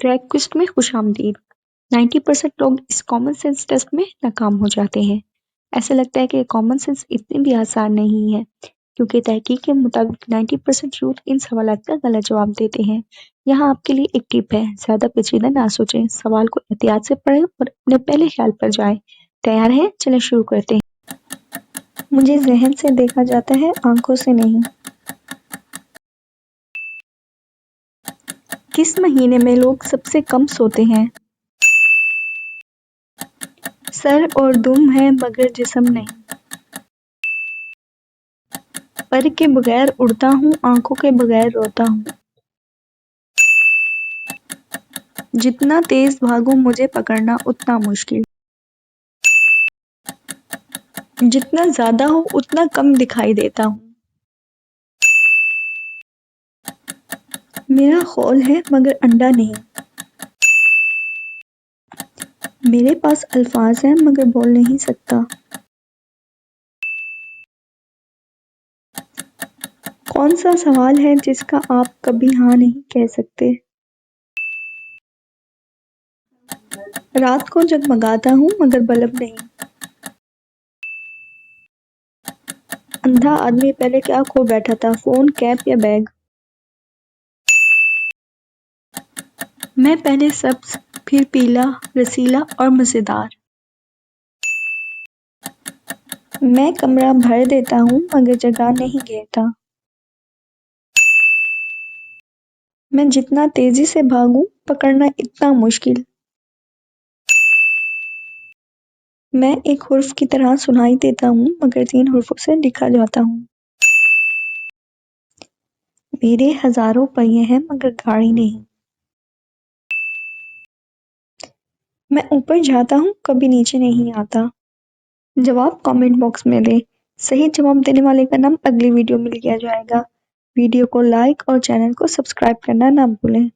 Track quest میں خوش آمدید۔ 90% لوگ اس کامن سینس ٹیسٹ میں ناکام ہو جاتے ہیں۔ ایسا لگتا ہے کہ کامن سینس اتنی بھی آسان نہیں ہے کیونکہ تحقیق کے مطابق 90% یوتھ ان سوالات کا غلط جواب دیتے ہیں۔ یہاں آپ کے لیے ایک ٹپ ہے، زیادہ پیچیدہ نہ سوچیں، سوال کو احتیاط سے پڑھیں اور اپنے پہلے خیال پر جائیں۔ تیار ہیں؟ چلیں شروع کرتے ہیں۔ مجھے ذہن سے دیکھا جاتا ہے، آنکھوں سے نہیں۔ کس مہینے میں لوگ سب سے کم سوتے ہیں؟ سر اور دم ہے مگر جسم نہیں۔ پر کے بغیر اڑتا ہوں، آنکھوں کے بغیر روتا ہوں۔ جتنا تیز بھاگوں مجھے پکڑنا اتنا مشکل۔ جتنا زیادہ ہوں اتنا کم دکھائی دیتا ہوں۔ میرا خول ہے مگر انڈا نہیں۔ میرے پاس الفاظ ہیں مگر بول نہیں سکتا۔ کون سا سوال ہے جس کا آپ کبھی ہاں نہیں کہہ سکتے؟ رات کو جگمگاتا ہوں مگر بلب نہیں۔ اندھا آدمی پہلے کیا کھو بیٹھا تھا، فون، کیپ یا بیگ؟ میں پہلے سبز، پھر پیلا، رسیلا اور مزیدار۔ میں کمرہ بھر دیتا ہوں مگر جگہ نہیں گھیرتا۔ میں جتنا تیزی سے بھاگوں پکڑنا اتنا مشکل۔ میں ایک حرف کی طرح سنائی دیتا ہوں مگر 3 حرفوں سے لکھا جاتا ہوں۔ میرے ہزاروں پہیے ہیں مگر گاڑی نہیں۔ میں اوپر جاتا ہوں کبھی نیچے نہیں آتا۔ جواب کامنٹ باکس میں دیں۔ صحیح جواب دینے والے کا نام اگلی ویڈیو میں لیا جائے گا۔ ویڈیو کو لائک اور چینل کو سبسکرائب کرنا نہ بھولیں۔